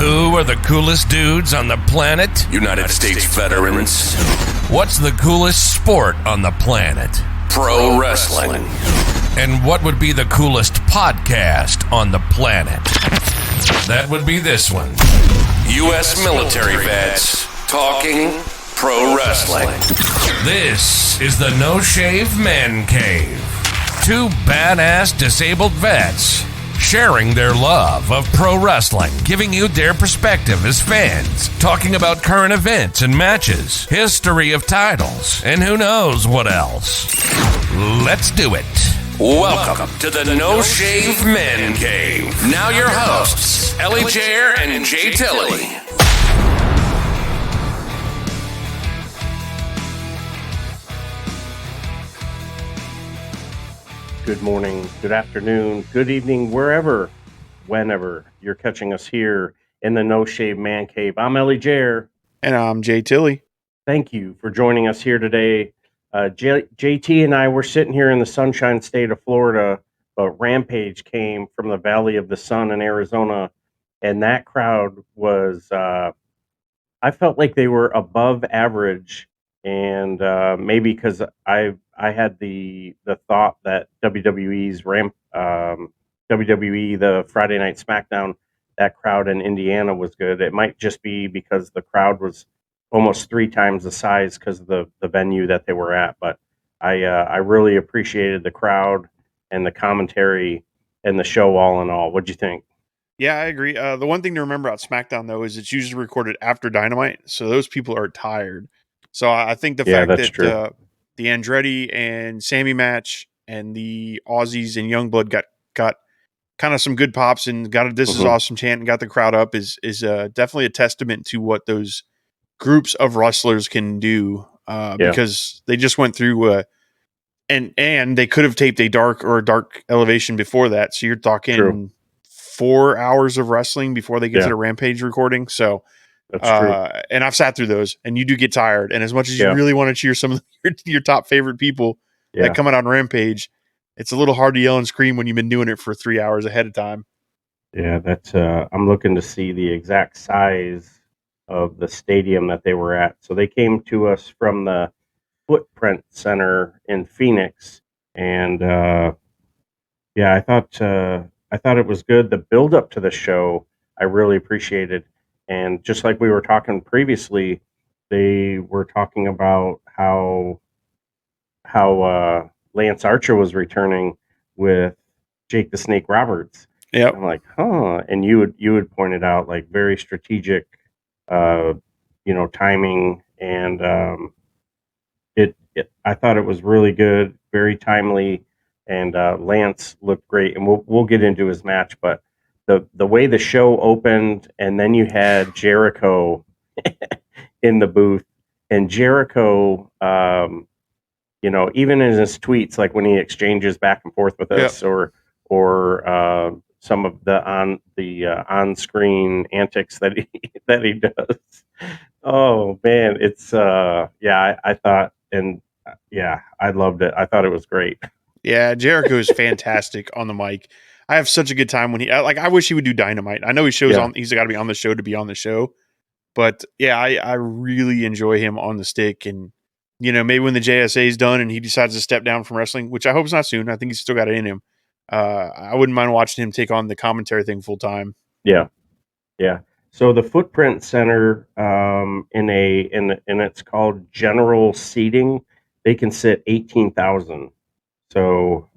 Who are the coolest dudes on the planet? United States veterans. What's the coolest sport on the planet? Pro wrestling. And what would be the coolest podcast on the planet? That would be this one. U.S. military vets talking pro wrestling. This is the No Shave Man Cave. Two badass disabled vets sharing their love of pro wrestling, giving you their perspective as fans, talking about current events and matches, history of titles, and who knows what else. Let's do it. Welcome to the No Shave Men Cave. Now your hosts, Ellie Jair and Jay Tilley. Good morning, good afternoon, good evening, wherever, whenever you're catching us here in the No Shave Man Cave. I'm Ellie Jair. And I'm Jay Tilley. Thank you for joining us here today. JT and I were sitting here in the sunshine state of Florida, but Rampage came from the Valley of the Sun in Arizona, and that crowd was, I felt like they were above average, and maybe because I had the thought that WWE's WWE, the Friday Night SmackDown, that crowd in Indiana was good. It might just be because the crowd was almost 3 times the size because of the venue that they were at. But I really appreciated the crowd and the commentary and the show all in all. What'd you think? Yeah, I agree. The one thing to remember about SmackDown, though, is it's usually recorded after Dynamite, so those people are tired. So I think the fact that the Andretti and Sammy match and the Aussies and Youngblood got kind of some good pops and got a "This is awesome" chant and got the crowd up is definitely a testament to what those groups of wrestlers can do. Because they just went through and they could have taped a dark elevation before that. So you're talking 4 hours of wrestling before they get to the Rampage recording. So. That's true. And I've sat through those, and you do get tired. And as much as you really want to cheer some of your top favorite people that come out on Rampage, it's a little hard to yell and scream when you've been doing it for 3 hours ahead of time. Yeah, that's. I'm looking to see the exact size of the stadium that they were at. So they came to us from the Footprint Center in Phoenix, and I thought it was good. The build up to the show, I really appreciated. And just like we were talking previously, they were talking about how Lance Archer was returning with Jake the Snake Roberts. Yeah, I'm like, huh. And you had pointed out like very strategic, timing, and I thought it was really good, very timely, and Lance looked great. And we'll get into his match, but. The way the show opened, and then you had Jericho in the booth, and Jericho, even in his tweets, like when he exchanges back and forth with us, or some of the on-screen antics that he does. Oh man, it's I thought, and I loved it. I thought it was great. Yeah, Jericho is fantastic on the mic. I have such a good time when I wish he would do Dynamite. I know he's got to be on the show to be on the show, but I really enjoy him on the stick. And maybe when the JSA is done and he decides to step down from wrestling, which I hope is not soon. I think he's still got it in him. I wouldn't mind watching him take on the commentary thing full time. Yeah. So the Footprint Center, and it's called General Seating. They can sit 18,000. So.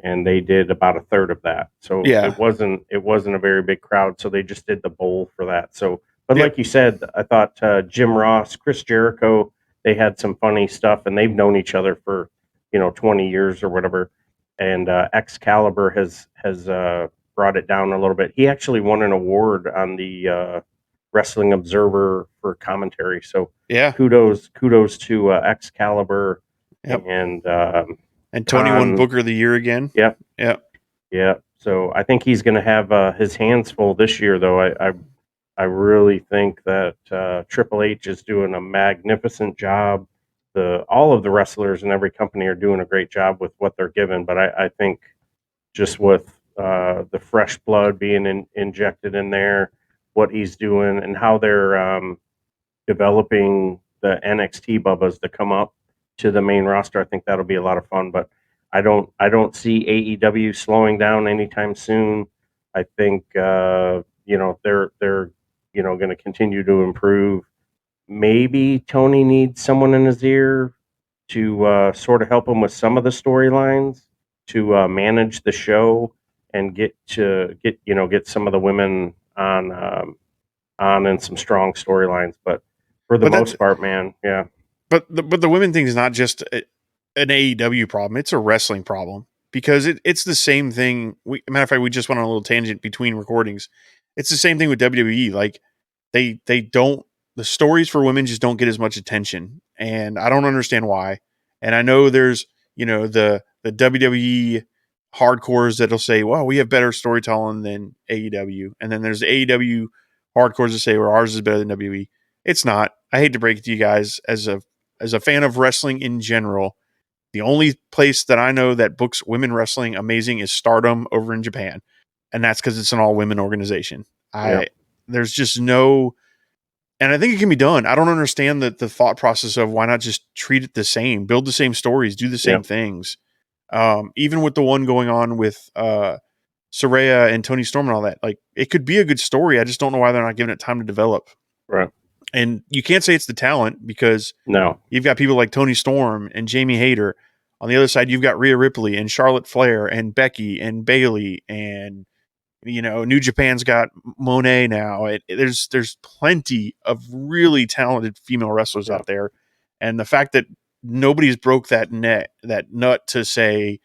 And they did about a third of that. So it wasn't a very big crowd. So they just did the bowl for that. So, but like you said, I thought Jim Ross, Chris Jericho, they had some funny stuff, and they've known each other for 20 years or whatever. And Excalibur has brought it down a little bit. He actually won an award on the Wrestling Observer for commentary. So kudos to Excalibur. Yep. And Tony won Booker of the Year again. Yeah. So I think he's going to have his hands full this year, though. I really think that Triple H is doing a magnificent job. All of the wrestlers in every company are doing a great job with what they're given. But I think just with the fresh blood being injected in there, what he's doing and how they're developing the NXT Bubbas to come up to the main roster. I think that'll be a lot of fun, but I don't see AEW slowing down anytime soon. I think they're going to continue to improve. Maybe Tony needs someone in his ear to sort of help him with some of the storylines, to manage the show and get some of the women on in some strong storylines. But for the most part, man, yeah. But the women thing is not just an AEW problem; it's a wrestling problem because it's the same thing. Matter of fact, we just went on a little tangent between recordings. It's the same thing with WWE. Like they don't the stories for women just don't get as much attention, and I don't understand why. And I know there's the WWE hardcores that'll say, "Well, we have better storytelling than AEW," and then there's the AEW hardcores that say, "Well, ours is better than WWE." It's not. I hate to break it to you guys as a fan of wrestling in general, the only place that I know that books women wrestling amazing is Stardom over in Japan. And that's because it's an all women organization. There's just no, and I think it can be done. I don't understand the thought process of why not just treat it the same, build the same stories, do the same things. Even with the one going on with Saraya and Tony Storm and all that, like it could be a good story. I just don't know why they're not giving it time to develop. Right. And you can't say it's the talent because you've got people like Tony Storm and Jamie Hayter. On the other side, you've got Rhea Ripley and Charlotte Flair and Becky and Bayley and New Japan's got Monet now. There's plenty of really talented female wrestlers out there, and the fact that nobody's broke that nut to say,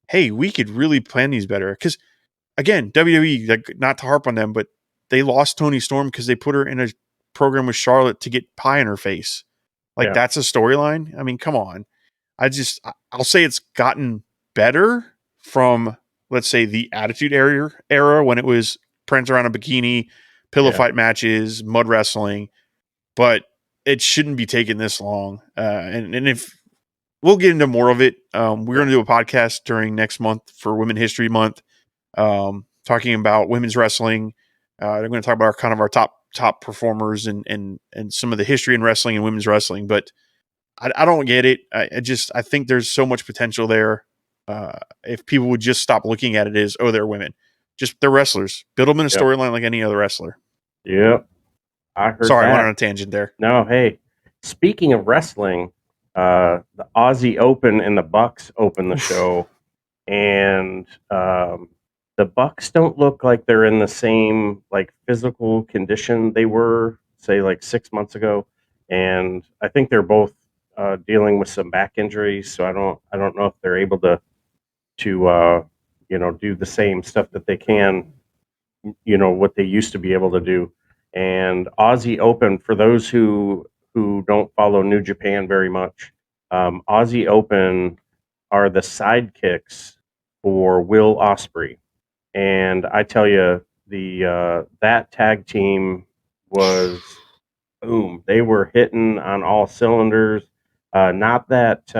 hey, we could really plan these better. Because again, WWE, like, not to harp on them, but they lost Tony Storm because they put her in a program with Charlotte to get pie in her face. Like that's a storyline. I mean, come on. I'll say it's gotten better from, let's say, the Attitude era when it was prance around a bikini, pillow fight matches, mud wrestling, but it shouldn't be taking this long. And if we'll get into more of it, we're going to do a podcast during next month for Women History Month, talking about women's wrestling. They're going to talk about our top performers and some of the history in wrestling and women's wrestling, but I don't get it. I think there's so much potential there. If people would just stop looking at it as, oh, they're women, just they're wrestlers. Build them in a storyline like any other wrestler. Yep. I heard Sorry, that. I went on a tangent there. No, hey, speaking of wrestling, the Aussie Open and the Bucks open the show, and the Bucks don't look like they're in the same like physical condition they were, say, like 6 months ago. And I think they're both dealing with some back injuries, so I don't know if they're able to do the same stuff that they can, what they used to be able to do. And Aussie Open, for those who don't follow New Japan very much, Aussie Open are the sidekicks for Will Ospreay. And I tell you, that tag team was boom. They were hitting on all cylinders. Not that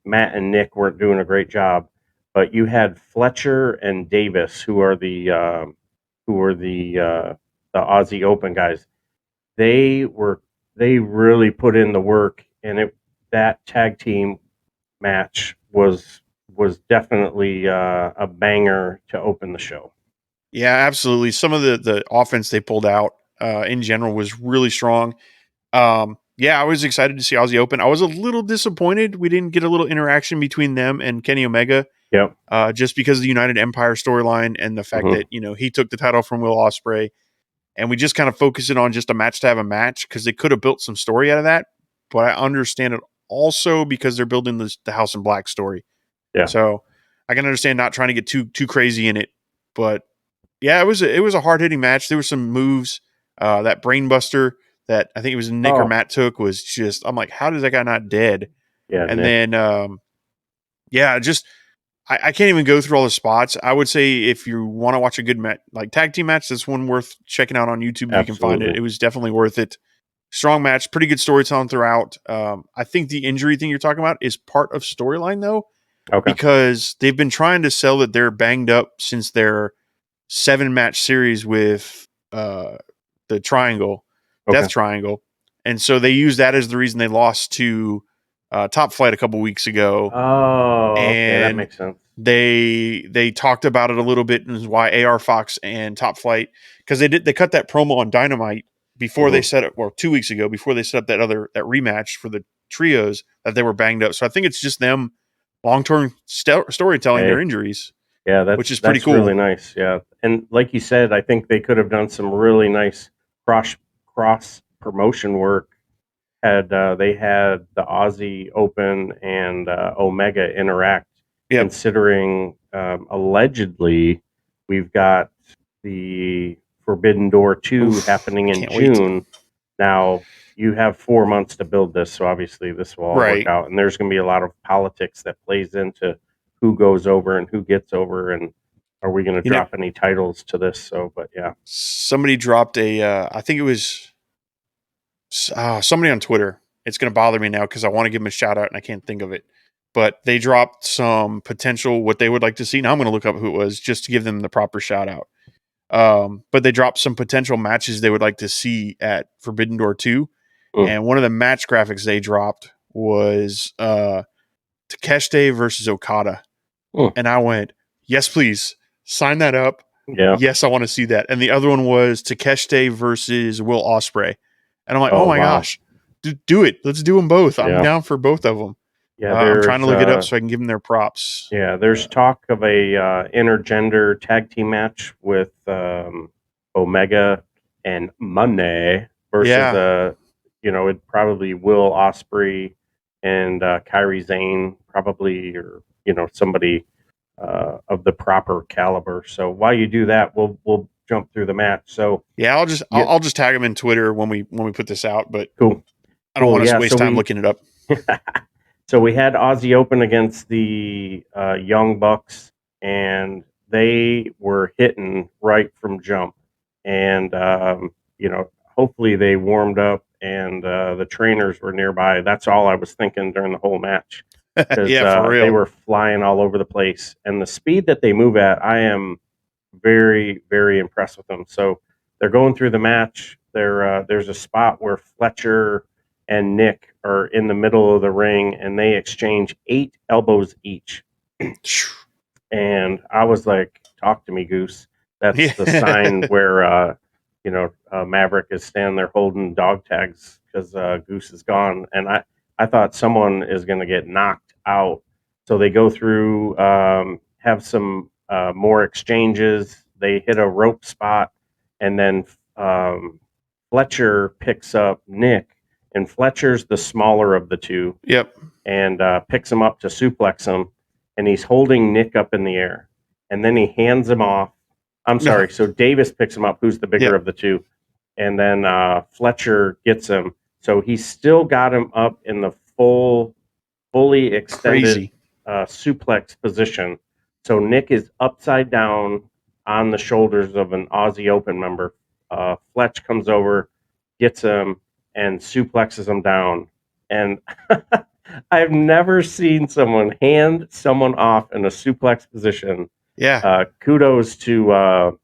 Matt and Nick weren't doing a great job, but you had Fletcher and Davis, who are the Aussie Open guys. They really put in the work, and that tag team match was definitely a banger to open the show. Yeah, absolutely. Some of the offense they pulled out in general was really strong. I was excited to see Aussie Open. I was a little disappointed we didn't get a little interaction between them and Kenny Omega. Yep. Just because of the United Empire storyline and the fact that he took the title from Will Ospreay, and we just kind of focused it on just a match to have a match because they could have built some story out of that. But I understand it also because they're building the House in Black story. Yeah. So I can understand not trying to get too crazy in it, but yeah, it was a hard hitting match. There were some moves. That brainbuster that I think it was Nick or Matt took was just, I'm like, how does that guy not dead? Yeah. And Nick. then I can't even go through all the spots. I would say if you want to watch a good tag team match, that's one worth checking out on YouTube. If you can find it. It was definitely worth it. Strong match, pretty good storytelling throughout. I think the injury thing you're talking about is part of storyline though, because they've been trying to sell that they're banged up since their 7-match series with triangle, Okay. Death Triangle, and so they used that as the reason they lost to Top Flight a couple weeks ago. Oh, okay, that and makes sense. they talked about it a little bit, and why AR Fox and Top Flight, because they cut that promo on Dynamite before they set up, 2 weeks ago, before they set up that rematch for the trios, that they were banged up. So I think it's just them long-term storytelling their injuries. Yeah, which is pretty cool. Really nice. Yeah, and like you said, I think they could have done some really nice cross promotion work had they had the Aussie Open and Omega interact. Yep. Considering allegedly we've got the Forbidden Door 2 happening in June. Now you have 4 months to build this, so obviously this will all work out, and there's going to be a lot of politics that plays into who goes over and who gets over, and are we going to drop any titles to this? So, but yeah, somebody dropped I think it was somebody on Twitter. It's going to bother me now because I want to give them a shout out and I can't think of it. But they dropped some potential what they would like to see. Now I'm going to look up who it was just to give them the proper shout out. But they dropped some potential matches they would like to see at Forbidden Door 2. And one of the match graphics they dropped was Takeshita versus Okada. And I went, yes, please, sign that up. Yeah. Yes, I want to see that. And the other one was Takeshita versus Will Ospreay. And I'm like, oh my gosh, do it. Let's do them both. I'm down for both of them. Yeah, I'm trying to look it up so I can give them their props. Yeah, there's talk of a intergender tag team match with Omega and Money versus it'd probably Will Ospreay and Kairi Sane, probably, or somebody of the proper caliber. So while you do that, we'll jump through the match. So yeah, I'll just tag them in Twitter when we put this out. But cool. I don't want us to waste time looking it up. So we had Aussie Open against the Young Bucks, and they were hitting right from jump. And hopefully they warmed up, and the trainers were nearby. That's all I was thinking during the whole match. Because for real. They were flying all over the place, and the speed that they move at, I am very, very impressed with them. So they're going through the match. There's a spot where Fletcher and Nick are in the middle of the ring, and they exchange 8 elbows each. And I was like, "Talk to me, Goose." That's the sign where Maverick is standing there holding dog tags because Goose is gone. And I thought someone is going to get knocked out. So they go through, have some more exchanges. They hit a rope spot, and then Fletcher picks up Nick, and Fletcher's the smaller of the two. Yep. And picks him up to suplex him, and he's holding Nick up in the air, and then he hands him off. I'm sorry. So Davis picks him up, who's the bigger of the two, and then Fletcher gets him. So he's still got him up in the fully extended suplex position. So Nick is upside down on the shoulders of an Aussie Open member. Fletch comes over, gets him, and suplexes him down. And I've never seen someone hand someone off in a suplex position. Yeah. Kudos to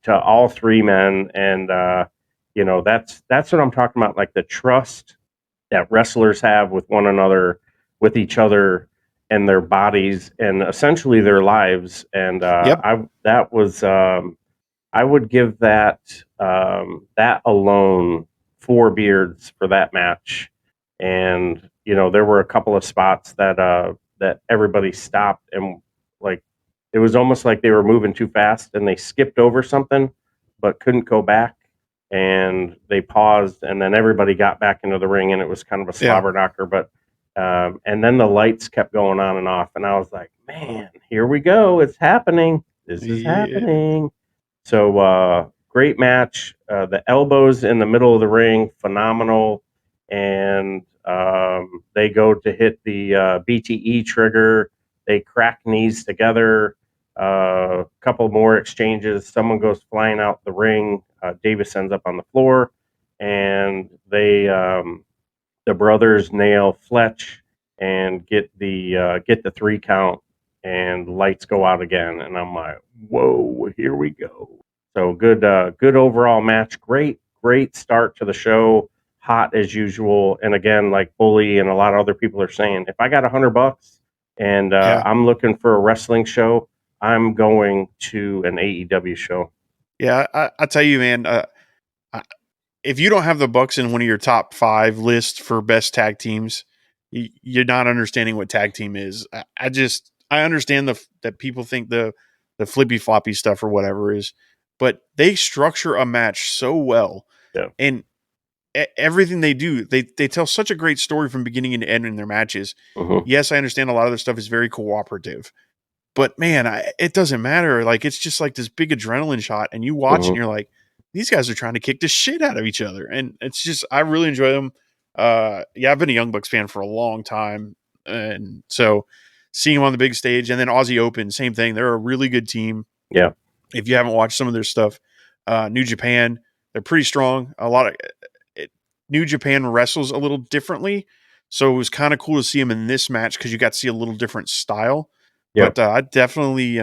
all three men, and that's what I'm talking about. Like the trust that wrestlers have with one another, with each other, and their bodies, and essentially their lives. And I would give that alone 4 beards for that match. And there were a couple of spots that everybody stopped, and like it was almost like they were moving too fast and they skipped over something but couldn't go back, and they paused, and then everybody got back into the ring, and it was kind of a slobber knocker. But and then the lights kept going on and off, and I was like, man, here we go, it's happening, this is happening. So great match. The elbows in the middle of the ring, phenomenal. And they go to hit the BTE trigger. They crack knees together. A couple more exchanges. Someone goes flying out the ring. Davis ends up on the floor, and the brothers nail Fletch and get the 3 count, and lights go out again. And I'm like, whoa, here we go. So good overall match. Great start to the show. Hot as usual. And again, like Bully and a lot of other people are saying, if I got $100 and I'm looking for a wrestling show, I'm going to an AEW show. Yeah, I tell you, man. If you don't have the Bucks in one of your top 5 lists for best tag teams, you're not understanding what tag team is. I understand that people think the flippy floppy stuff or whatever is, but they structure a match so well, and everything they do, they tell such a great story from beginning to end in their matches. Mm-hmm. Yes, I understand a lot of their stuff is very cooperative, but man, it doesn't matter. Like, it's just like this big adrenaline shot, and you watch and you're like, these guys are trying to kick the shit out of each other, and it's just, I really enjoy them. Yeah, I've been a Young Bucks fan for a long time, and so seeing them on the big stage, and then Aussie Open, same thing. They're a really good team. Yeah. If you haven't watched some of their stuff, New Japan, they're pretty strong. New Japan wrestles a little differently, so it was kind of cool to see them in this match because you got to see a little different style. Yep. But I definitely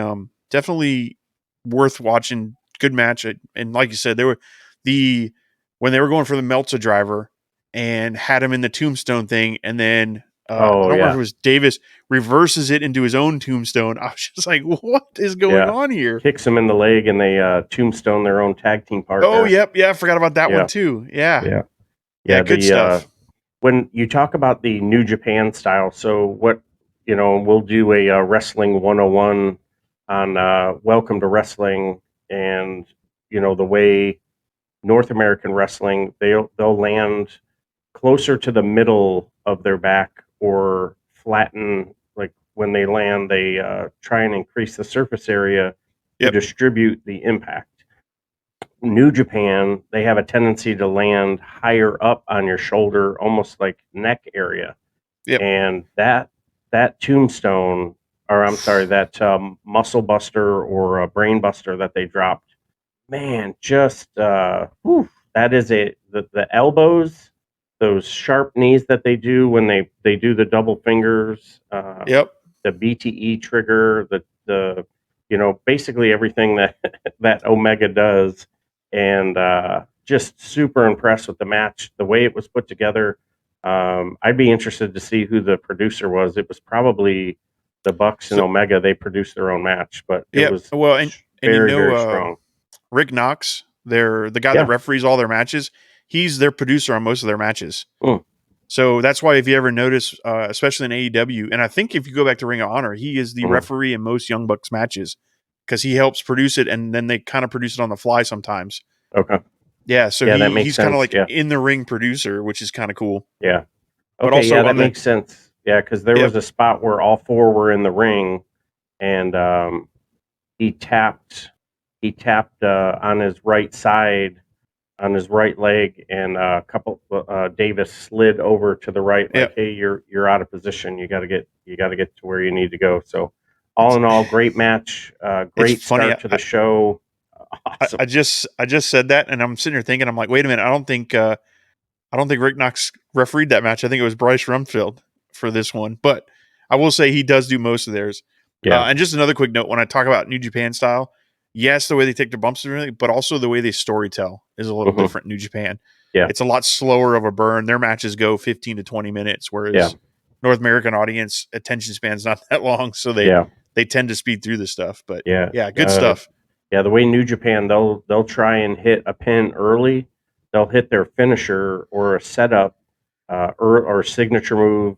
worth watching. Good match, and like you said, when they were going for the Meltzer driver and had him in the tombstone thing, and then I don't remember if it was Davis reverses it into his own tombstone. I was just like, what is going on here? Kicks him in the leg, and they tombstone their own tag team partner. Oh, yep, yeah, I forgot about that one too. Yeah, good stuff. When you talk about the New Japan style, so what, we'll do a Wrestling 101 on Welcome to Wrestling, and the way North American wrestling, they'll land closer to the middle of their back or flatten. Like when they land, they try and increase the surface area to distribute the impact. New Japan, they have a tendency to land higher up on your shoulder, almost like neck area. And that tombstone, or I'm sorry, that muscle buster or a brain buster that they dropped, man, just that is the elbows, those sharp knees that they do when they do the double fingers, the BTE trigger, the basically everything that that Omega does, and just super impressed with the match, the way it was put together. I'd be interested to see who the producer was. It was probably the Bucks and Omega. They produced their own match, but it was very strong. Rick Knox, the guy that referees all their matches, he's their producer on most of their matches. So that's why if you ever notice, especially in AEW, and I think if you go back to Ring of Honor, he is the referee in most Young Bucks matches because he helps produce it, and then they kind of produce it on the fly sometimes. Okay. Yeah, so he's kind of like in the ring producer, which is kind of cool. Yeah. Okay, but also that makes sense. Yeah, because there was a spot where all 4 were in the ring, and he tapped on his right side, on his right leg, and Davis slid over to the right, like, hey, you're out of position. You got to get to where you need to go. So all in all, great match, great start to the show. Awesome. I just said that, and I'm sitting here thinking, I'm like, wait a minute, I don't think Rick Knox refereed that match. I think it was Bryce Rumfield for this one, but I will say he does do most of theirs. And just another quick note, when I talk about New Japan style, yes, the way they take their bumps and everything, but also the way they storytell is a little different in New Japan. Yeah. It's a lot slower of a burn. Their matches go 15 to 20 minutes, whereas North American audience attention span's not that long, so they tend to speed through the stuff. But good stuff. Yeah, the way New Japan, they'll try and hit a pin early. They'll hit their finisher or a setup or signature move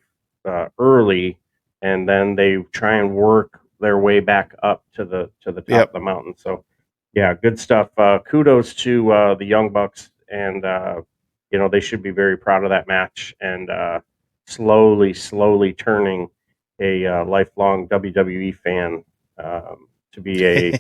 early, and then they try and work their way back up to the top of the mountain. So, yeah, good stuff. Kudos to the Young Bucks, and they should be very proud of that match, and slowly turning a lifelong WWE fan to be a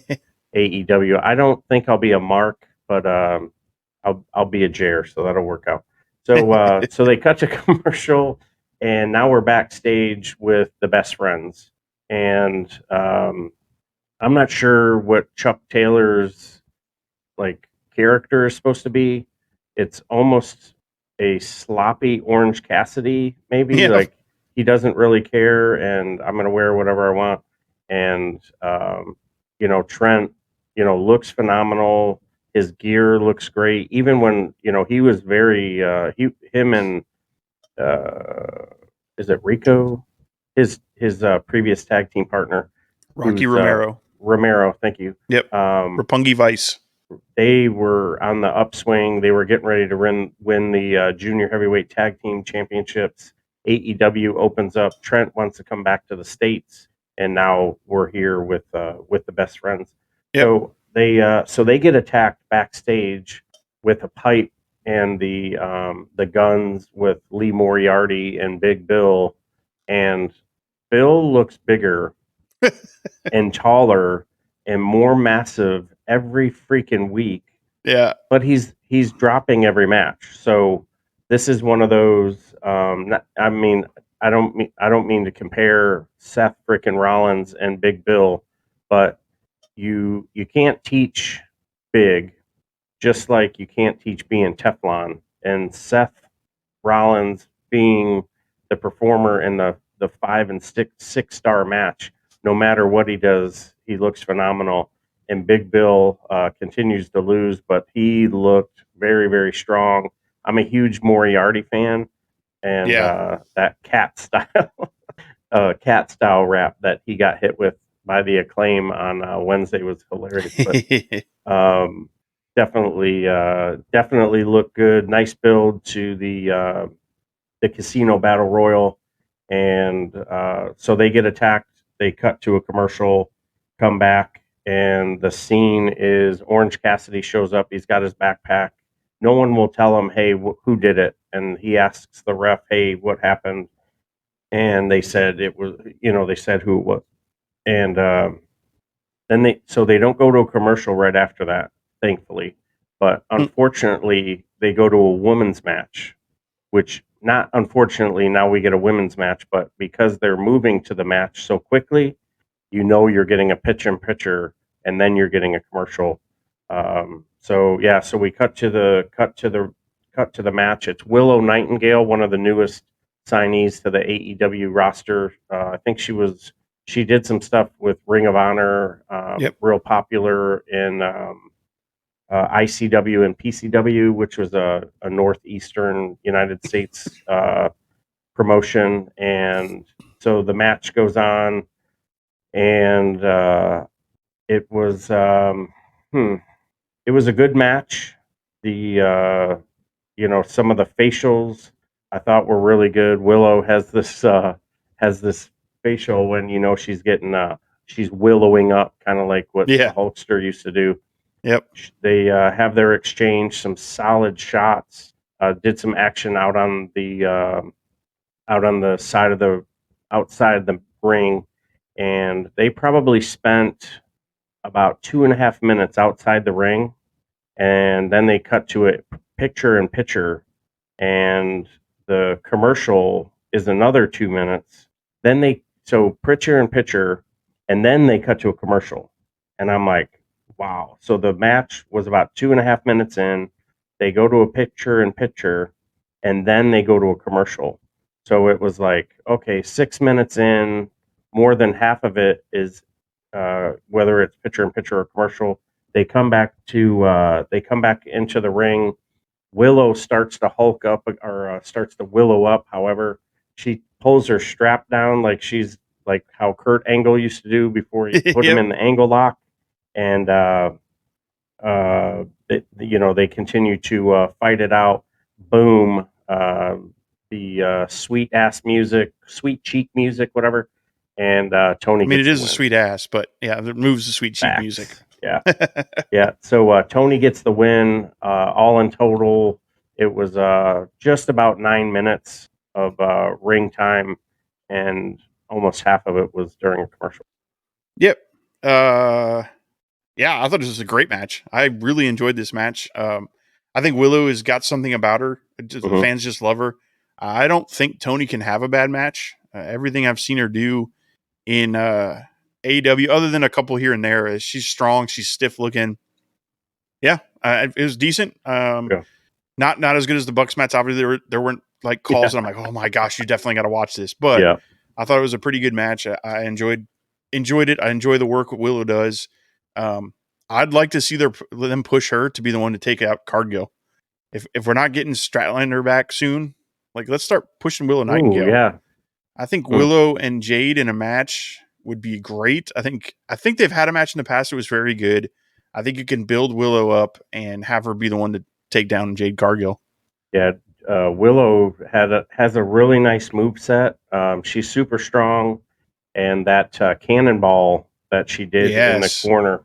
AEW. I don't think I'll be a Mark, but I'll be a Jer, so that'll work out. So so they cut to commercial, and now we're backstage with the Best Friends, and I'm not sure what Chuck Taylor's character is supposed to be. It's almost a sloppy Orange Cassidy, maybe. He doesn't really care, and I'm gonna wear whatever I want. And Trent, looks phenomenal. His gear looks great. Even when, he was very, him and, is it Rico? His previous tag team partner, Rocky Romero. Romero, thank you. Yep. Roppongi Vice. They were on the upswing. They were getting ready to win the junior heavyweight tag team championships. AEW opens up. Trent wants to come back to the States, and now we're here with the best friends. Yep. So they get attacked backstage with a pipe and the guns with Lee Moriarty and Big Bill, and Bill looks bigger and taller and more massive every freaking week. Yeah. But he's dropping every match. So this is one of those. I don't mean to compare Seth freaking Rollins and Big Bill, but you can't teach big, just like you can't teach being Teflon. And Seth Rollins being the performer in the 5 and 6 star match, no matter what he does, he looks phenomenal. And Big Bill continues to lose, but he looked very, very strong. I'm a huge Moriarty fan, and that cat style rap that he got hit with by the Acclaim on Wednesday was hilarious. But definitely looked good. Nice build to the casino battle royal, and so they get attacked. They cut to a commercial, come back, and the scene is Orange Cassidy shows up. He's got his backpack. No one will tell him, hey, who did it? And he asks the ref, hey, what happened? And they said it was, they said who it was. And then they don't go to a commercial right after that, thankfully. But unfortunately, they go to a women's match, which not unfortunately now we get a women's match, but because they're moving to the match so quickly, you're getting a picture and then you're getting a commercial. So we cut to the match. It's Willow Nightingale, one of the newest signees to the AEW roster. I think she did some stuff with Ring of Honor, real popular in ICW and PCW, which was a northeastern United States promotion. And so the match goes on, and it was it was a good match. The some of the facials I thought were really good. Willow has this facial when she's getting she's willowing up, kind of like what the Hulkster used to do. Yep. They have their exchange, some solid shots. Did some action out on the side of the outside the ring, and they probably spent about 2.5 minutes outside the ring, and then they cut to it picture in picture, and the commercial is another 2 minutes. Then picture in picture, and then they cut to a commercial, and I'm like, wow. So the match was about 2.5 minutes in. They go to a picture in picture, and then they go to a commercial. So it was like, okay, 6 minutes in, more than half of it is whether it's picture in picture or commercial. They come back into the ring. Willow starts to hulk up or starts to willow up. However, she pulls her strap down like she's like how Kurt Angle used to do before he put him in the angle lock. And they continue to fight it out. Boom. The sweet cheek music, whatever. And Tony. I mean, it is a sweet ass, but yeah, it moves the sweet cheek music. Yeah, yeah. So Tony gets the win. All in total, it was just about 9 minutes of ring time, and almost half of it was during a commercial. Yep. Yeah, I thought this was a great match. I really enjoyed this match. I think Willow has got something about her. Fans just love her. I don't think Tony can have a bad match. Everything I've seen her do in AEW, other than a couple here and there, is she's strong. She's stiff looking. Yeah, it was decent. Not as good as the Bucks match. Obviously, there weren't like calls, and I'm like, oh my gosh, you definitely got to watch this. But I thought it was a pretty good match. I enjoyed it. I enjoy the work Willow does. I'd like to see them push her to be the one to take out Cargill. If we're not getting Statlander back soon, like let's start pushing Willow Nightingale. Yeah. I think Willow and Jade in a match would be great. I think they've had a match in the past that was very good. I think you can build Willow up and have her be the one to take down Jade Cargill. Yeah, Willow has a really nice move set. She's super strong, and that cannonball that she did in the corner,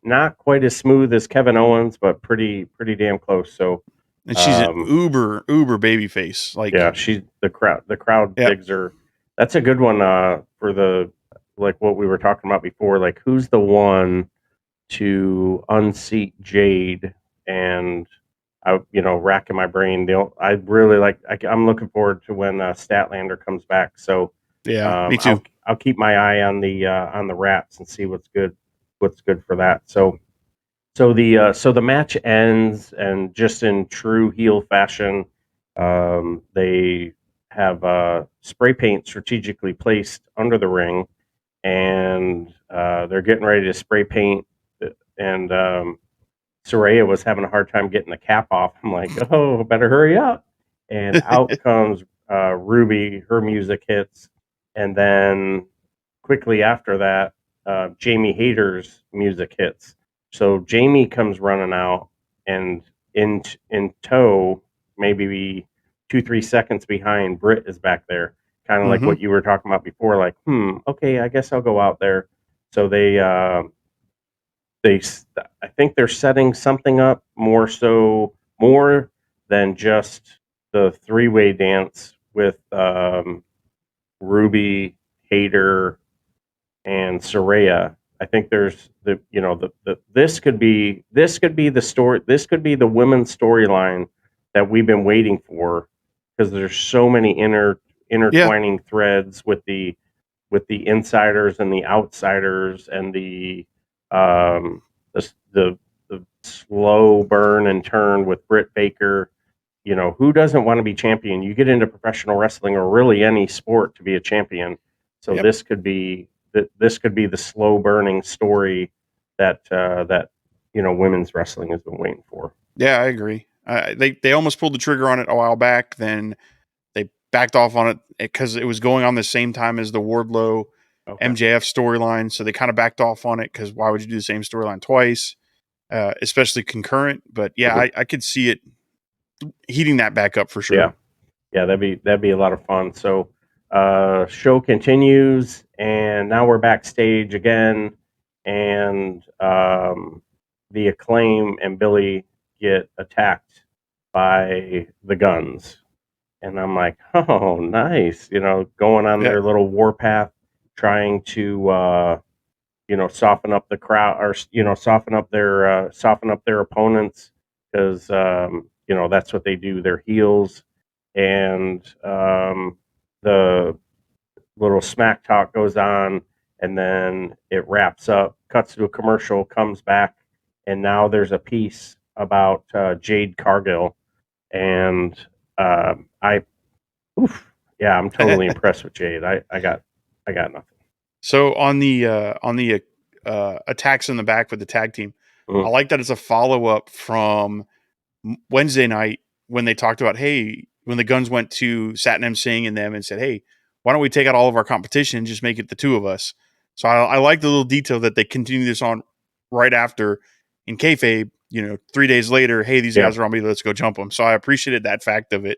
not quite as smooth as Kevin Owens, but pretty damn close. So, and she's an uber baby face. Like, yeah, the crowd digs her. That's a good one for the like what we were talking about before. Like, who's the one to unseat Jade? And racking my brain. I really like. I'm looking forward to when Statlander comes back. So yeah, me too. I'll keep my eye on the Rats and see what's good for that. So the match ends, and just in true heel fashion, they have spray paint strategically placed under the ring, and they're getting ready to spray paint, and Saraya was having a hard time getting the cap off. I'm like, oh, better hurry up. And out comes Ruby. Her music hits. And then quickly after that, Jamie Hayter's music hits. So Jamie comes running out, and in tow, maybe 2-3 seconds behind, Britt is back there. Kind of like what you were talking about before. Like, okay, I guess I'll go out there. So I think they're setting something up more than just the three-way dance with Ruby, Hayter, and Saraya. I think there's this could be the story. This could be the women's storyline that we've been waiting for, because there's so many intertwining threads with the insiders and the outsiders, and the slow burn and turn with Britt Baker. Who doesn't want to be champion? You get into professional wrestling, or really any sport, to be a champion. So this could be the slow burning story that women's wrestling has been waiting for. Yeah, I agree. They almost pulled the trigger on it a while back. Then they backed off on it because it was going on the same time as the Wardlow MJF storyline. So they kind of backed off on it, because why would you do the same storyline twice, especially concurrent? But yeah, I could see it heating that back up for sure. Yeah, that'd be a lot of fun. So show continues, and now we're backstage again, and the Acclaim and Billy get attacked by the Guns. And I'm like, oh, nice. Going on their little warpath, trying to, soften up the crowd, or, soften up their opponents, because, that's what they do. They're heels. And the little smack talk goes on, and then it wraps up, cuts to a commercial, comes back, and now there's a piece about Jade Cargill. And I'm totally impressed with Jade. I got nothing. So on the attacks in the back with the tag team, I like that it's a follow up from Wednesday night when they talked about, hey, when the Guns went to Satnam Singh and them and said, hey, why don't we take out all of our competition and just make it the two of us? So I like the little detail that they continue this on right after in kayfabe. 3 days later, hey, these guys are on me, let's go jump them. So I appreciated that fact of it,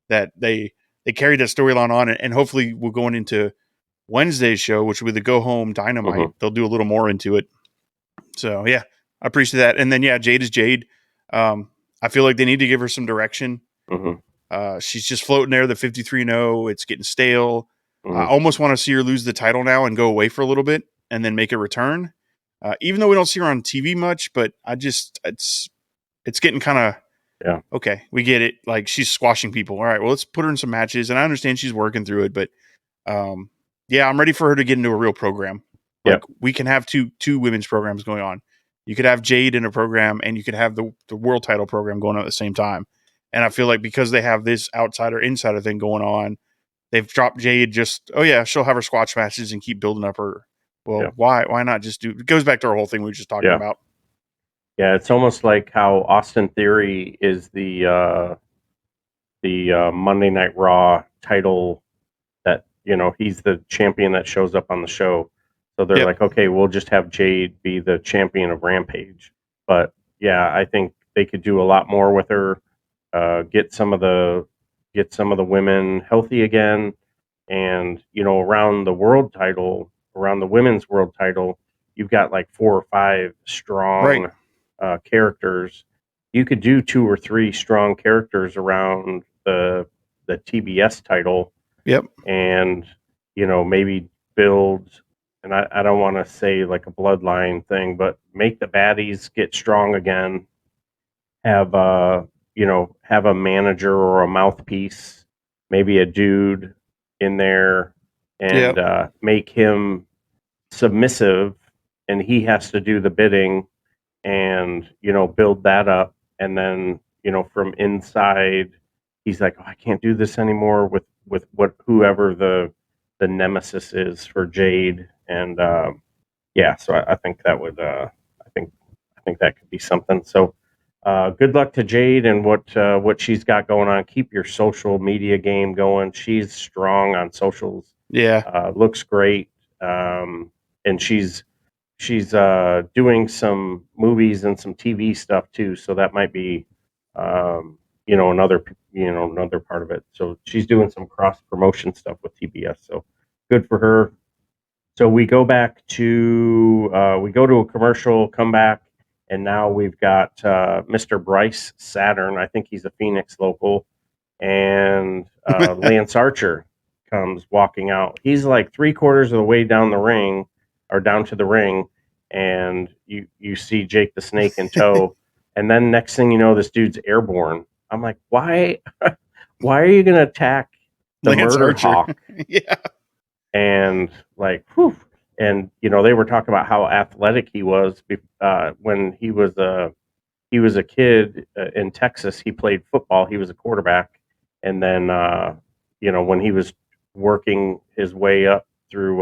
that they carried that storyline on, and hopefully we're going into Wednesday's show, which will be the Go Home Dynamite. They'll do a little more into it. So yeah, I appreciate that. And then Jade is Jade. I feel like they need to give her some direction. She's just floating there, the 53-0. It's getting stale. I almost want to see her lose the title now and go away for a little bit and then make a return. Even though we don't see her on TV much, but it's getting kind of, okay, we get it. Like, she's squashing people. All right, well, let's put her in some matches. And I understand she's working through it, but I'm ready for her to get into a real program. Like, we can have two women's programs going on. You could have Jade in a program, and you could have the world title program going on at the same time. And I feel like because they have this outsider-insider thing going on, they've dropped Jade she'll have her squash matches and keep building up her Well, why not just do? It goes back to our whole thing we were just talking about. Yeah, it's almost like how Austin Theory is the Monday Night Raw title that, he's the champion that shows up on the show. So they're like, okay, we'll just have Jade be the champion of Rampage. But yeah, I think they could do a lot more with her. Get some of the women healthy again, and around the women's world title, you've got like 4 or 5 strong characters. You could do 2 or 3 strong characters around the TBS title. Yep. And maybe build, and I don't want to say like a bloodline thing, but make the baddies get strong again. Have have a manager or a mouthpiece, maybe a dude in there, and make him submissive, and he has to do the bidding, and build that up, and then from inside he's like, oh, I can't do this anymore with whoever the nemesis is for Jade, and so I think that would I think that could be something. So good luck to Jade and what she's got going on. Keep your social media game going. She's strong on socials. Looks great, and she's doing some movies and some TV stuff too. So that might be another part of it. So she's doing some cross promotion stuff with TBS. So good for her. So we go back to a commercial, come back, and now we've got Mr. Bryce Saturn. I think he's a Phoenix local, and Lance Archer comes walking out. He's like 3/4 of the way down the ring, or down to the ring, and you see Jake the Snake in tow, and then next thing you know, this dude's airborne. I'm like, why are you going to attack the Lance Murder Archer. Hawk? Yeah. And like, whew. And they were talking about how athletic he was when he was a kid in Texas. He played football. He was a quarterback, and then when he was working his way up through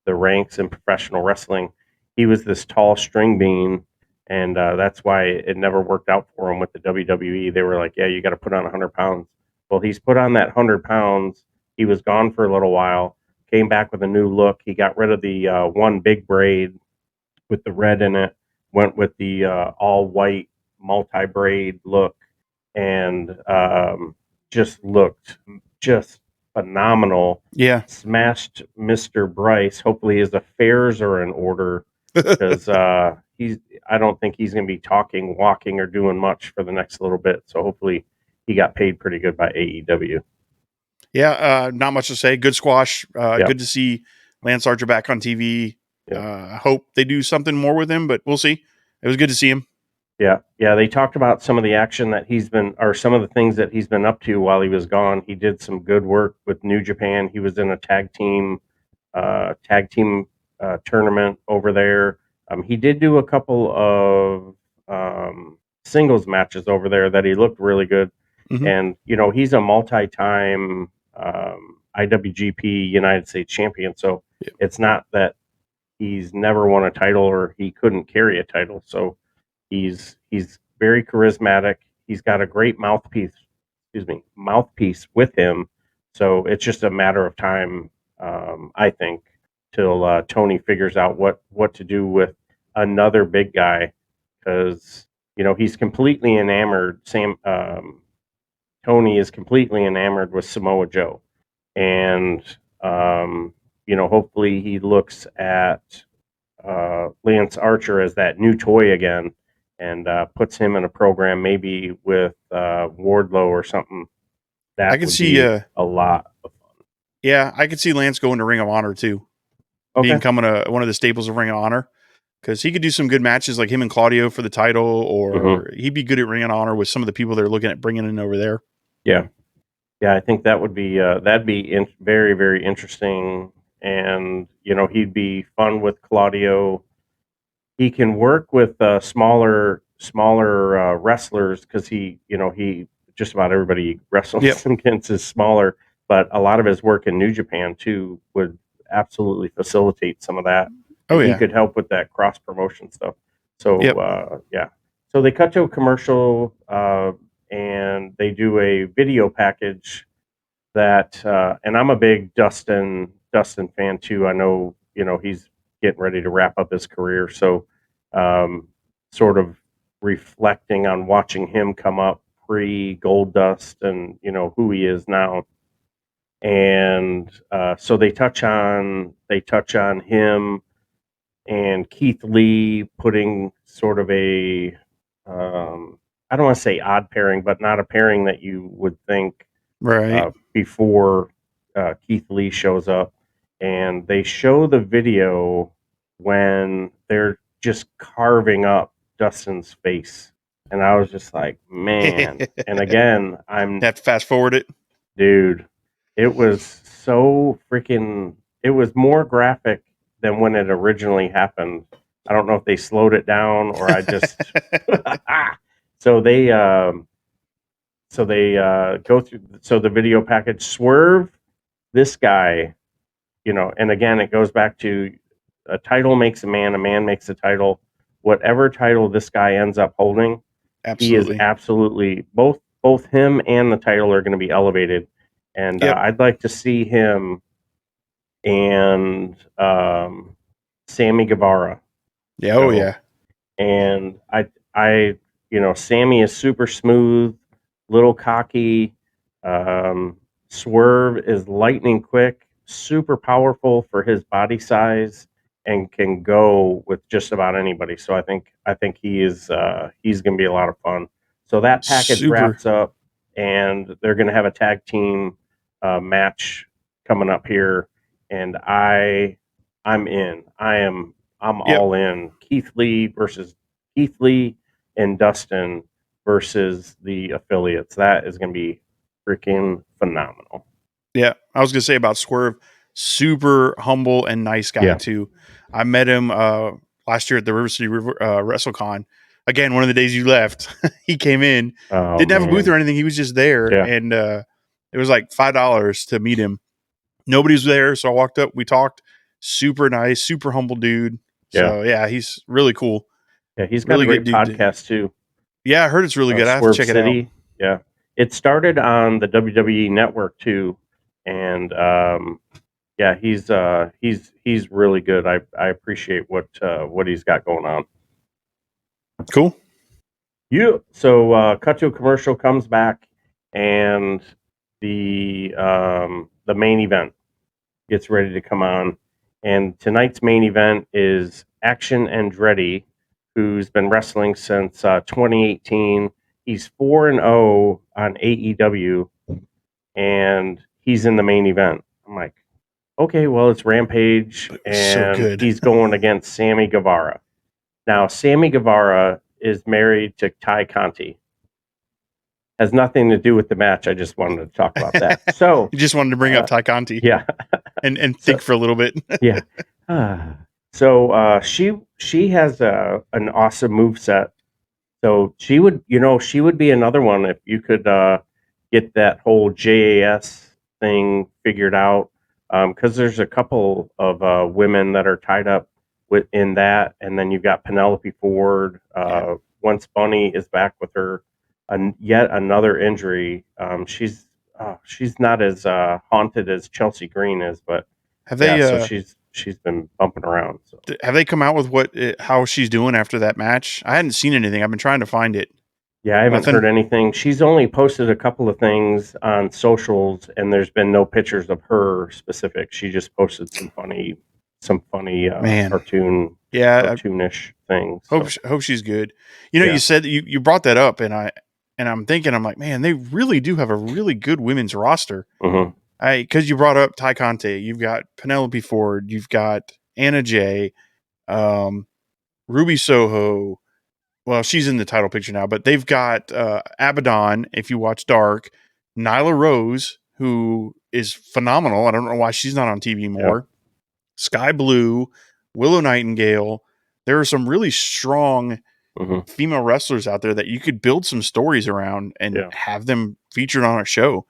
the ranks in professional wrestling, he was this tall string bean, and that's why it never worked out for him with the WWE. They were like, yeah, you got to put on 100 pounds. Well, he's put on that 100 pounds. He was gone for a little while, came back with a new look. He got rid of the one big braid with the red in it, went with the all white multi-braid look, and just looked just phenomenal. Yeah. Smashed Mr. Bryce. Hopefully his affairs are in order, because I don't think he's going to be talking, walking, or doing much for the next little bit. So hopefully he got paid pretty good by AEW. Yeah, not much to say. Good squash. Good to see Lance Archer back on TV. I hope they do something more with him, but we'll see. It was good to see him. Yeah. They talked about some of the action that some of the things that he's been up to while he was gone. He did some good work with New Japan. He was in a tag team tournament over there. He did do a couple of singles matches over there that he looked really good. Mm-hmm. And he's a multi-time IWGP United States champion, so it's not that he's never won a title or he couldn't carry a title. So he's very charismatic. He's got a great mouthpiece with him. So it's just a matter of time, I think, till Tony figures out what to do with another big guy, because he's completely enamored. Tony is completely enamored with Samoa Joe, and hopefully he looks at Lance Archer as that new toy again, and puts him in a program maybe with Wardlow or something. That I can see a lot of fun. Yeah, I could see Lance going to Ring of Honor too, becoming one of the staples of Ring of Honor, because he could do some good matches like him and Claudio for the title, or he'd be good at Ring of Honor with some of the people they're looking at bringing in over there. Yeah, I think that would be very, very interesting, and he'd be fun with Claudio. He can work with smaller wrestlers, because he just about everybody he wrestles against is smaller. But a lot of his work in New Japan too would absolutely facilitate some of that. Oh, and yeah. He could help with that cross promotion stuff. So, Yep. yeah. So they cut to a commercial, and they do a video package that, and I'm a big Dustin fan too. I know, he's getting ready to wrap up his career. So, sort of reflecting on watching him come up pre Gold Dust and, who he is now. And, so they touch on him and Keith Lee putting sort of a, I don't want to say odd pairing, but not a pairing that you would think Right. before Keith Lee shows up. And they show the video when they're just carving up Dustin's face. And I was just like, man. And again, You have to fast forward it. dude, it was so freaking, it was more graphic than when it originally happened. I don't know if they slowed it down or I just, so they go through, so the video package Swerve, this guy, and again, it goes back to a title makes a man makes a title. Whatever title this guy ends up holding, Absolutely. he is absolutely, both him and the title are going to be elevated. And Yep. I'd like to see him and Sammy Guevara. Yeah. Oh, yeah. And I, Sammy is super smooth, little cocky. Swerve is lightning quick, super powerful for his body size, and can go with just about anybody. So I think he's going to be a lot of fun. So that package wraps up, and they're going to have a tag team match coming up here, and I'm in. I'm all in. Keith Lee and Dustin versus the affiliates. That is going to be freaking phenomenal. Yeah, I was going to say about Swerve, super humble and nice guy too. I met him last year at the River City WrestleCon. Again, one of the days you left, he came in, didn't have a booth or anything. He was just there, and it was like $5 to meet him. Nobody was there, so I walked up. We talked. Super nice, super humble dude. So yeah, he's really cool. Yeah, he's got really a great podcast too. Yeah, I heard it's really good. I have to check it out. Yeah, it started on the WWE Network too, and yeah, he's really good. I appreciate what he's got going on. Cool. Yeah. So cut to a commercial, comes back, and the main event gets ready to come on. And tonight's main event is Action Andretti, who's been wrestling since 2018. He's 4-0 on AEW, and he's in the main event. I'm like, okay, well, it's Rampage, and he's going against Sammy Guevara. Now, Sammy Guevara is married to Ty Conti. Has nothing to do with the match. I just wanted to talk about that. So you just wanted to bring up Ty Conti, yeah, and think for a little bit. Yeah. So she has an awesome moveset. So she would be another one if you could get that whole JAS thing figured out. Because there's a couple of women that are tied up in that, and then you've got Penelope Ford. Once Bunny is back with her, yet another injury. She's not as haunted as Chelsea Green is, but have they? So she's been bumping around. So. Have they come out with how she's doing after that match? I hadn't seen anything. I've been trying to find it. Yeah, I haven't heard anything. She's only posted a couple of things on socials, and there's been no pictures of her specific. She just posted some funny cartoonish things. Hope she's good. You said you brought that up, and I'm thinking, I'm like, man, they really do have a really good women's roster. Mm-hmm. Because you brought up Ty Conti, you've got Penelope Ford, you've got Anna Jay, Ruby Soho. Well, she's in the title picture now, but they've got Abaddon, if you watch Dark, Nyla Rose, who is phenomenal. I don't know why she's not on TV more. Yep. Sky Blue, Willow Nightingale. There are some really strong female wrestlers out there that you could build some stories around and have them featured on a show.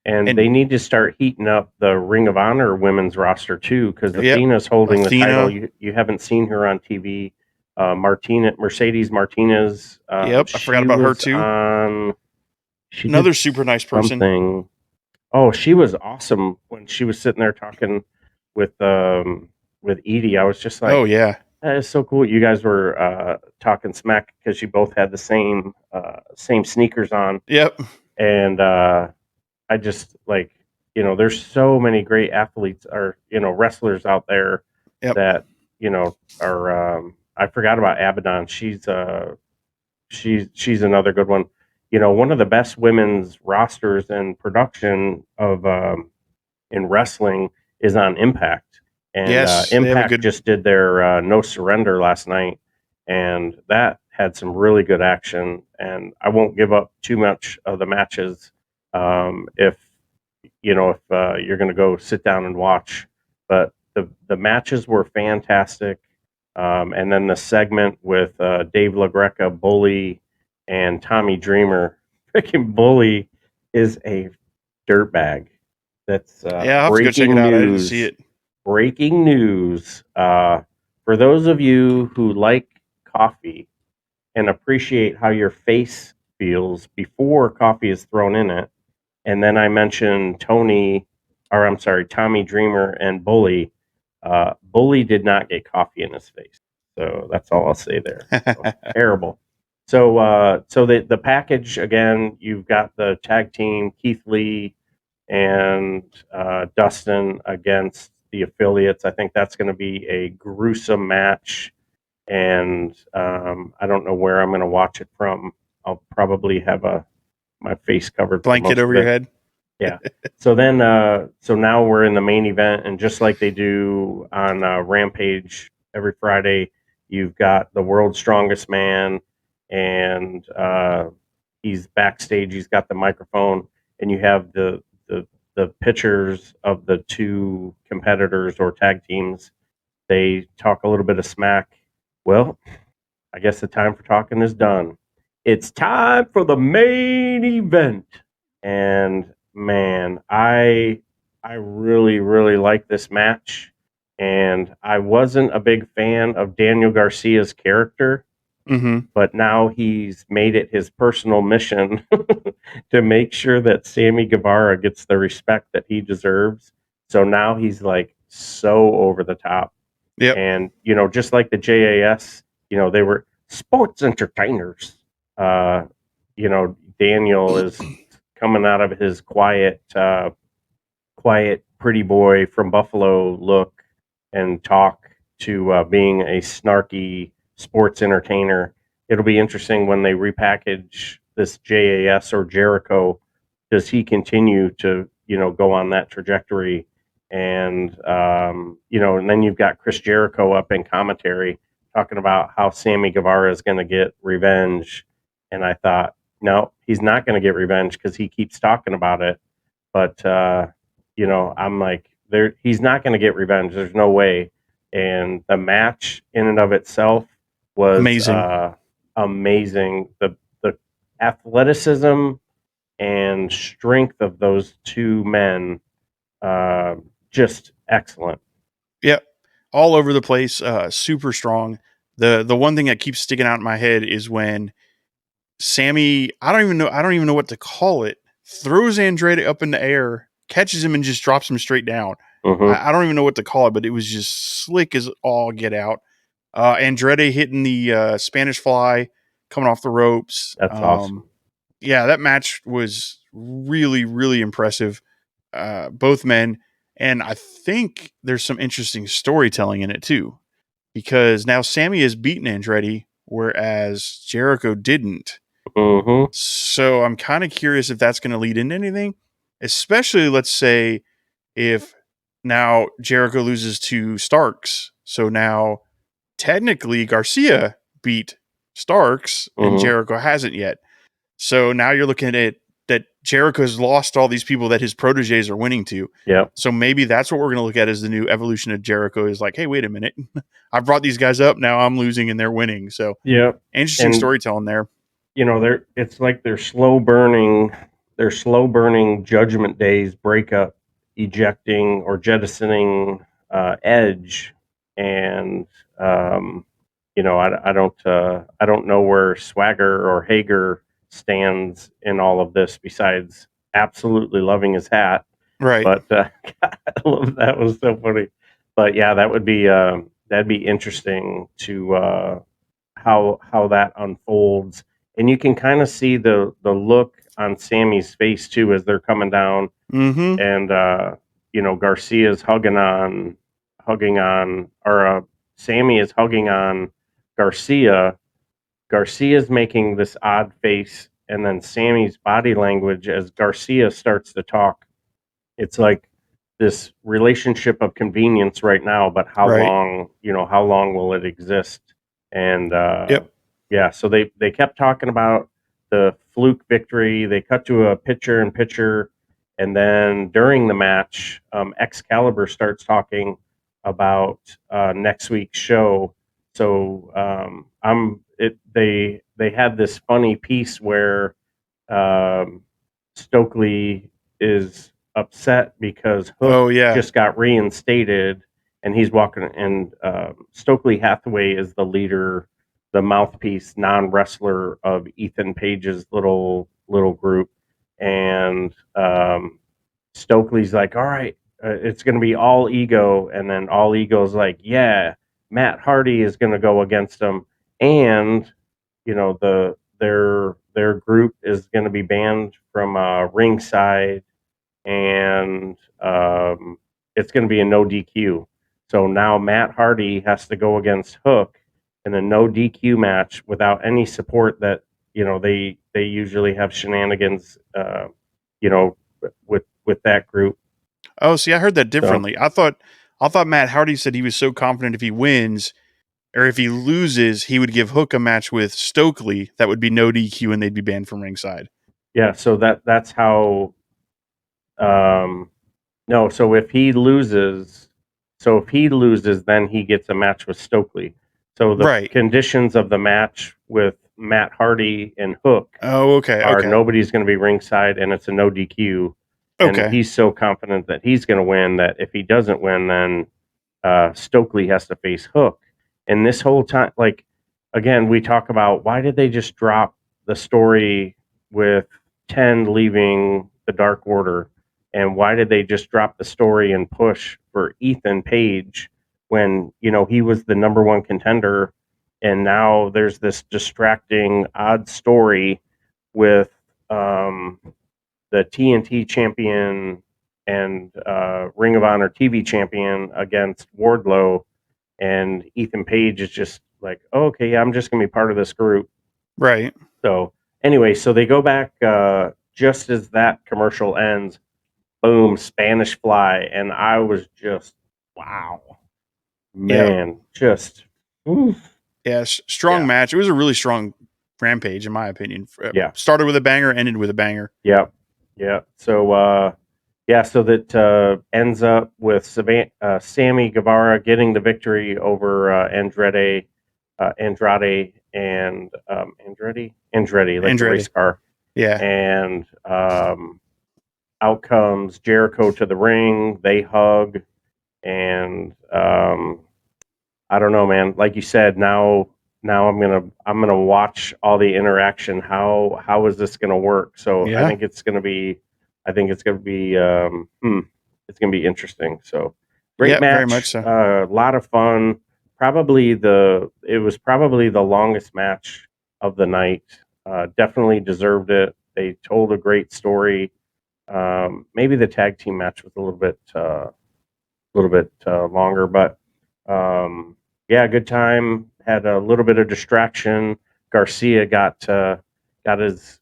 And they need to start heating up the Ring of Honor women's roster too, because Athena's holding the title. You haven't seen her on TV. Mercedes Martinez. I forgot about her too. Another super nice person. Oh, she was awesome when she was sitting there talking with Edie. I was just like, oh yeah, that is so cool. You guys were talking smack because you both had the same sneakers on. Yep. And I just like, there's so many great athletes or wrestlers out there that are. I forgot about Abaddon. She's another good one. One of the best women's rosters and production of in wrestling is on Impact. And Impact just did their No Surrender last night, and that had some really good action. And I won't give up too much of the matches if you're going to go sit down and watch. But the matches were fantastic. And then the segment with Dave LaGreca, Bully, and Tommy Dreamer. Freaking Bully is a dirtbag. That's I'll have to go check it out. I didn't see it. Breaking news. For those of you who like coffee and appreciate how your face feels before coffee is thrown in it, and then I mentioned Tommy Dreamer and Bully. Bully did not get coffee in his face. So that's all I'll say there. So, terrible. So the package, again, you've got the tag team, Keith Lee and Dustin against the affiliates. I think that's going to be a gruesome match. And I don't know where I'm going to watch it from. I'll probably have my face covered. Blanket over your head. Yeah. So then, so now we're in the main event, and just like they do on Rampage every Friday, you've got the world's strongest man, and he's backstage. He's got the microphone, and you have the pictures of the two competitors or tag teams. They talk a little bit of smack. Well, I guess the time for talking is done. It's time for the main event, and man, I really, really like this match. And I wasn't a big fan of Daniel Garcia's character, but now he's made it his personal mission to make sure that Sammy Guevara gets the respect that he deserves. So now he's like so over the top. Yep. And, just like the JAS, they were sports entertainers. Daniel is coming out of his quiet, pretty boy from Buffalo look and talk to being a snarky sports entertainer. It'll be interesting when they repackage this JAS or Jericho. Does he continue to, go on that trajectory? And, and then you've got Chris Jericho up in commentary talking about how Sammy Guevara is going to get revenge. And I thought, no, he's not going to get revenge because he keeps talking about it. But, I'm like, he's not going to get revenge. There's no way. And the match in and of itself was amazing. The athleticism and strength of those two men, just excellent. Yep. All over the place, super strong. The one thing that keeps sticking out in my head is when Sammy, I don't even know what to call it, throws Andrade up in the air, catches him, and just drops him straight down. I don't even know what to call it, but it was just slick as all get out. Andrade hitting the Spanish fly, coming off the ropes. That's awesome. Yeah, that match was really, really impressive. Both men. And I think there's some interesting storytelling in it too, because now Sammy has beaten Andrade, whereas Jericho didn't. So I'm kind of curious if that's going to lead into anything, especially let's say if now Jericho loses to Starks. So now technically Garcia beat Starks and Jericho hasn't yet. So now you're looking at that Jericho's lost all these people that his proteges are winning to. Yeah. So maybe that's what we're going to look at as the new evolution of Jericho is like, hey, wait a minute. I brought these guys up. Now I'm losing and they're winning. So yeah, interesting storytelling there. It's like they're slow burning their slow burning Judgment Day's breakup, ejecting or jettisoning Edge, and I don't know where Swagger or Hager stands in all of this besides absolutely loving his hat. Right. But God, I love that was so funny. But yeah, that'd be interesting to how that unfolds, and you can kind of see the look on Sammy's face too as they're coming down, Mm-hmm. and Garcia's hugging on, or Sammy is hugging on Garcia. Garcia's making this odd face, and then Sammy's body language as Garcia starts to talk. It's like this relationship of convenience right now, but how Right. long, how long will it exist? And Yep. yeah, so they kept talking about the fluke victory. They cut to a picture in picture, and then during the match, Excalibur starts talking about next week's show. So they had this funny piece where Stokely is upset because Hook just got reinstated, and he's walking. And Stokely Hathaway is the leader, the mouthpiece, non-wrestler of Ethan Page's little group, and Stokely's like, "All right, it's going to be all ego," and then all ego's like, "Yeah, Matt Hardy is going to go against him, and their group is going to be banned from ringside, and it's going to be a no DQ. So now Matt Hardy has to go against Hook in a no DQ match without any support that they usually have shenanigans with that group." Oh, see, I heard that differently. So, I thought Matt Hardy said he was so confident if he wins or if he loses, he would give Hook a match with Stokely that would be no DQ and they'd be banned from ringside. Yeah, so that's how. No, so if he loses, then he gets a match with Stokely. So the conditions of the match with Matt Hardy and Hook are nobody's going to be ringside, and it's a no DQ. And he's so confident that he's going to win that if he doesn't win, then Stokely has to face Hook. And this whole time, again, we talk about why did they just drop the story with 10 leaving the Dark Order, and why did they just drop the story and push for Ethan Page when he was the number one contender, and now there's this distracting odd story with the TNT champion and Ring of Honor TV champion against Wardlow, and Ethan Page is just like, oh, okay, yeah, I'm just gonna be part of this group, right? So anyway, so they go back just as that commercial ends. Boom, Spanish Fly, and I was just wow, man, just oof. Yeah, strong match. It was a really strong Rampage, in my opinion. Started with a banger, ended with a banger. Yeah. So so that ends up with Sammy Guevara getting the victory over Andrade and Andretti, like the race car. Yeah. And out comes Jericho to the ring. They hug, and I don't know, man. Like you said, now I'm gonna watch all the interaction. How is this gonna work? So I think it's gonna be it's gonna be interesting. So great match, very much so. A lot of fun. It was probably the longest match of the night. Definitely deserved it. They told a great story. Maybe the tag team match was a little bit longer, but yeah, good time. Had a little bit of distraction. Garcia got his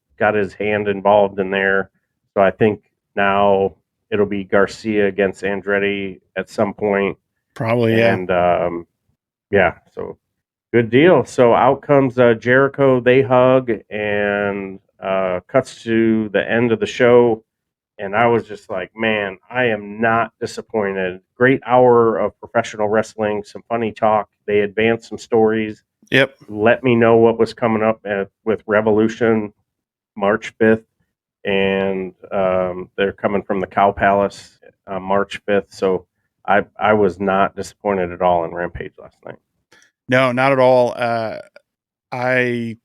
hand involved in there, so I think now it'll be Garcia against Andretti at some point. Probably, yeah. And so good deal. So out comes Jericho. They hug, and cuts to the end of the show. And I was just like, man, I am not disappointed. Great hour of professional wrestling, some funny talk. They advanced some stories. Yep. Let me know what was coming up with Revolution March 5th. and they're coming from the Cow Palace March 5th. So I was not disappointed at all in Rampage last night. No, not at all. I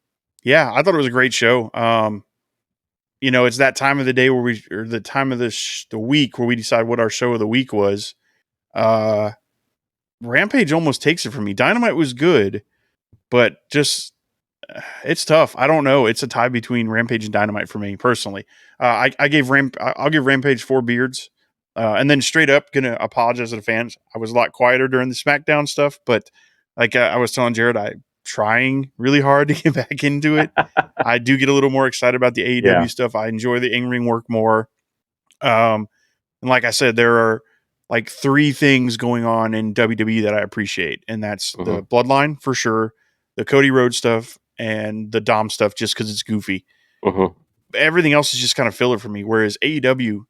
thought it was a great show. It's that time of the day or the time of the week where we decide what our show of the week was. Rampage almost takes it from me. Dynamite was good, but just it's tough. I don't know. It's a tie between Rampage and Dynamite for me personally. I'll give Rampage 4 beards, and then straight up gonna apologize to the fans. I was a lot quieter during the SmackDown stuff, but like I was telling Jared, I'm trying really hard to get back into it. I do get a little more excited about the AEW stuff. I enjoy the in-ring work more. And like I said, there are like 3 things going on in WWE that I appreciate, and that's the Bloodline for sure, the Cody Rhodes stuff, and the Dom stuff just because it's goofy. Everything else is just kind of filler for me. Whereas AEW,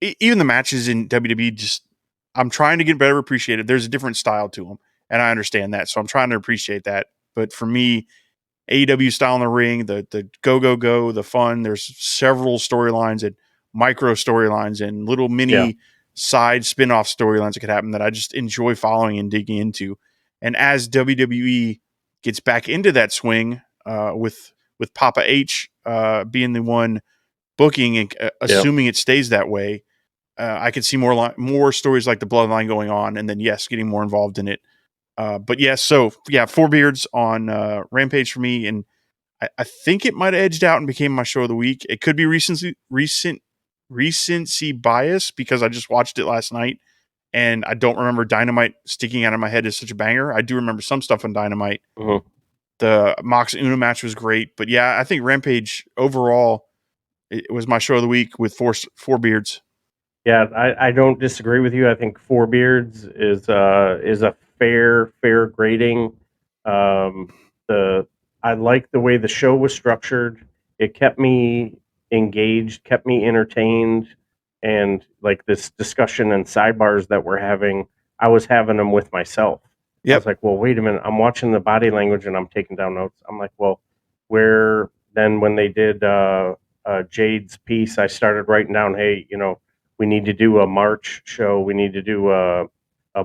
even the matches in WWE, just I'm trying to get better appreciated. There's a different style to them, and I understand that, so I'm trying to appreciate that. But for me, AEW style in the ring, the go, the fun. There's several storylines and micro storylines and little mini side spin-off storylines that could happen that I just enjoy following and digging into. And as WWE gets back into that swing, with Papa H being the one booking and assuming it stays that way, I could see more stories like the Bloodline going on, and then getting more involved in it. But 4 beards on Rampage for me, and I think it might have edged out and became my show of the week. It could be recency bias because I just watched it last night, and I don't remember Dynamite sticking out of my head as such a banger. I do remember some stuff on Dynamite. The Mox Una match was great, but I think Rampage overall it was my show of the week with 4 beards. Yeah, I don't disagree with you. I think 4 beards is a fair grading. I like the way the show was structured. It kept me engaged, kept me entertained, and like this discussion and sidebars that we're having, I was having them with myself. I was like, well, wait a minute. I'm watching the body language and I'm taking down notes. I'm like, well, when they did Jade's piece, I started writing down, hey, we need to do a March show. We need to do a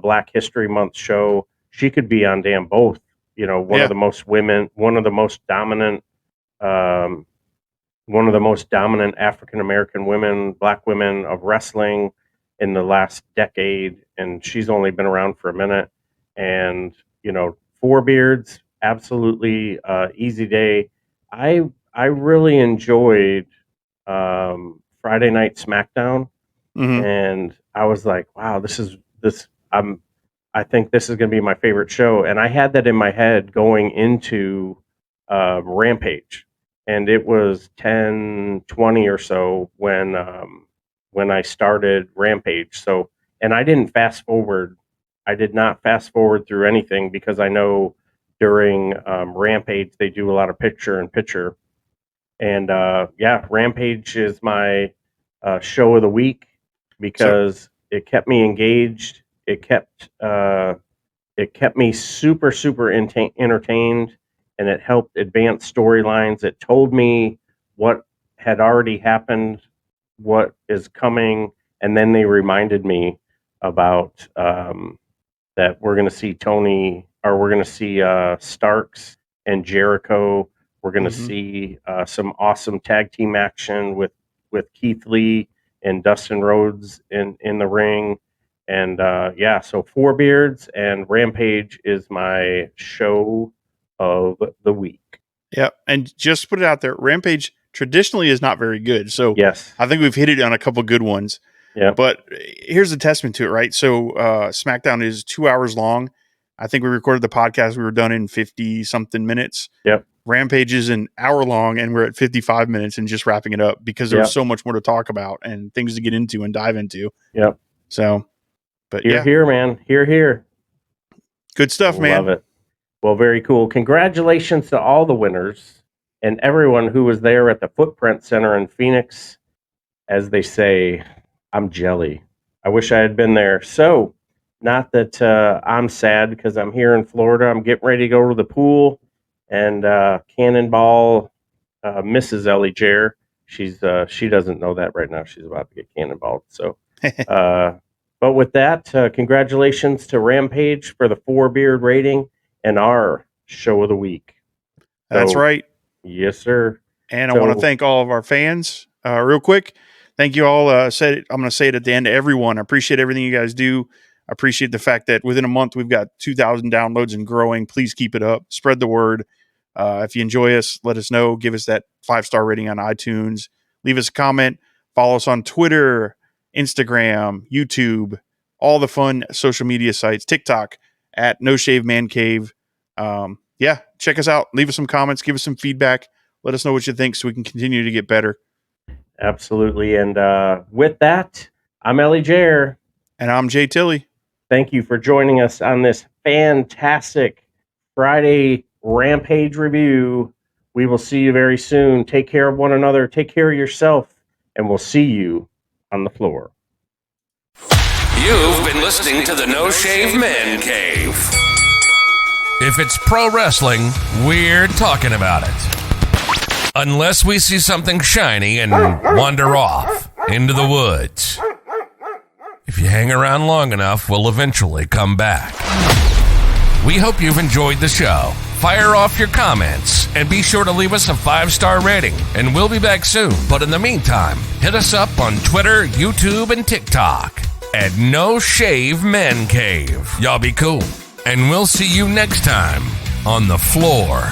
Black History Month show. She could be on damn both. One of the most dominant African American women, Black women of wrestling in the last decade, and she's only been around for a minute. And 4 beards, absolutely easy day. I really enjoyed Friday Night SmackDown. And I was like, wow, I think this is going to be my favorite show. And I had that in my head going into Rampage, and it was 10:20 or so when I started Rampage. So, and I didn't fast forward. I did not fast forward through anything because I know during Rampage they do a lot of picture in picture. And Rampage is my show of the week because it kept me engaged. It kept me super entertained, and it helped advance storylines. It told me what had already happened, what is coming, and then they reminded me about that we're going to see Starks and Jericho. We're going to see some awesome tag team action with Keith Lee and Dustin Rhodes in the ring. And so 4 beards and Rampage is my show of the week. Yeah, and just put it out there, Rampage traditionally is not very good. So yes, I think we've hit it on a couple good ones. Yeah. But here's a testament to it, right? So SmackDown is 2 hours long. I think we recorded the podcast. We were done in 50-something minutes. Yep. Rampage is an hour long, and we're at 55 minutes and just wrapping it up because there's so much more to talk about and things to get into and dive into. Yep. So, but here, man. Here. Good stuff, man. Love it. Well, very cool. Congratulations to all the winners and everyone who was there at the Footprint Center in Phoenix. As they say, I'm jelly. I wish I had been there. So, not that I'm sad because I'm here in Florida. I'm getting ready to go to the pool, and Cannonball Mrs. Ellie Jair. she doesn't know that right now. She's about to get cannonballed. So, but with that, congratulations to Rampage for the 4-beard rating and our show of the week. That's right. Yes, sir. And I want to thank all of our fans real quick. Thank you all. I'm going to say it at the end to everyone. I appreciate everything you guys do. I appreciate the fact that within a month we've got 2,000 downloads and growing. Please keep it up. Spread the word. If you enjoy us, let us know. Give us that 5-star rating on iTunes. Leave us a comment. Follow us on Twitter, Instagram, YouTube, all the fun social media sites, TikTok at No Shave Man Cave. Check us out. Leave us some comments. Give us some feedback. Let us know what you think so we can continue to get better. Absolutely. And with that, I'm Ellie Jair. And I'm Jay Tilley. Thank you for joining us on this fantastic Friday Rampage review. We will see you very soon. Take care of one another. Take care of yourself. And we'll see you on the floor. You've been listening to the No Shave Man Cave. If it's pro wrestling, we're talking about it. Unless we see something shiny and wander off into the woods. If you hang around long enough, we'll eventually come back. We hope you've enjoyed the show. Fire off your comments and be sure to leave us a 5-star rating, and we'll be back soon. But in the meantime, hit us up on Twitter, YouTube, and TikTok at No Shave Men Cave. Y'all be cool. And we'll see you next time on the floor.